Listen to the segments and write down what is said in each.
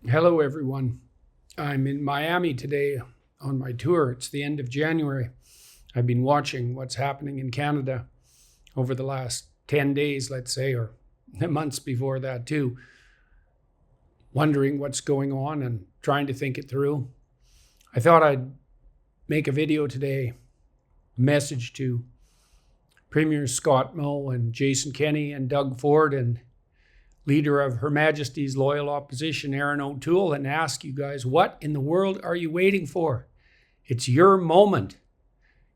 Hello, everyone. I'm in Miami today on my tour. It's the end of January. I've been watching what's happening in Canada over the last 10 days, let's say, or the months before that too, wondering what's going on and trying to think it through. I thought I'd make a video today, a message to Premier Scott Moe and Jason Kenney and Doug Ford and leader of Her Majesty's loyal opposition, Erin, and ask you guys, what in the world are you waiting for? It's your moment.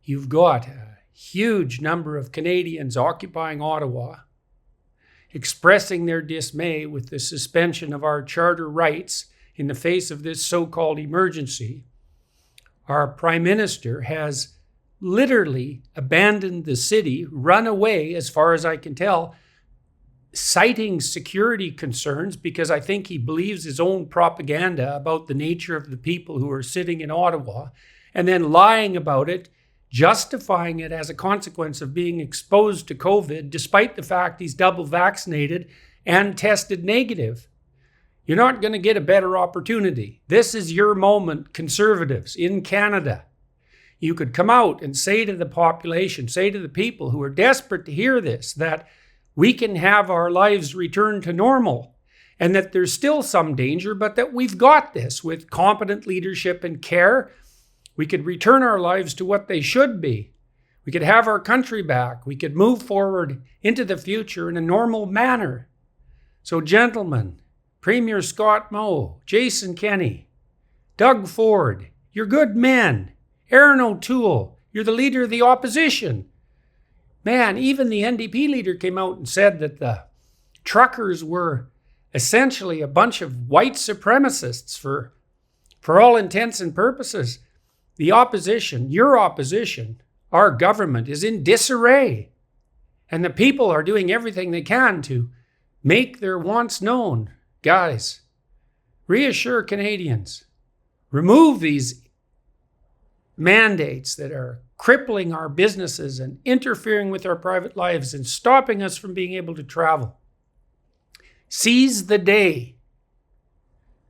You've got a huge number of Canadians occupying Ottawa, expressing their dismay with the suspension of our charter rights in the face of this so-called emergency. Our Prime Minister has literally abandoned the city, run away, as far as I can tell, citing security concerns because I think he believes his own propaganda about the nature of the people who are sitting in Ottawa, and then lying about it, justifying it as a consequence of being exposed to COVID, despite the fact he's double vaccinated and tested negative. You're not going to get a better opportunity. This is your moment, Conservatives in Canada. You could come out and say to the population, say to the people who are desperate to hear this, that we can have our lives return to normal and that there's still some danger, but that we've got this with competent leadership and care. We could return our lives to what they should be. We could have our country back. We could move forward into the future in a normal manner. So, gentlemen, Premier Scott Moe, Jason Kenney, Doug Ford, you're good men. Erin O'Toole, you're the leader of the opposition. Man, even the NDP leader came out and said that the truckers were essentially a bunch of white supremacists for all intents and purposes. The opposition, your opposition, our government is in disarray. And the people are doing everything they can to make their wants known. Guys, reassure Canadians. Remove these mandates that are crippling our businesses and interfering with our private lives and stopping us from being able to travel. Seize the day.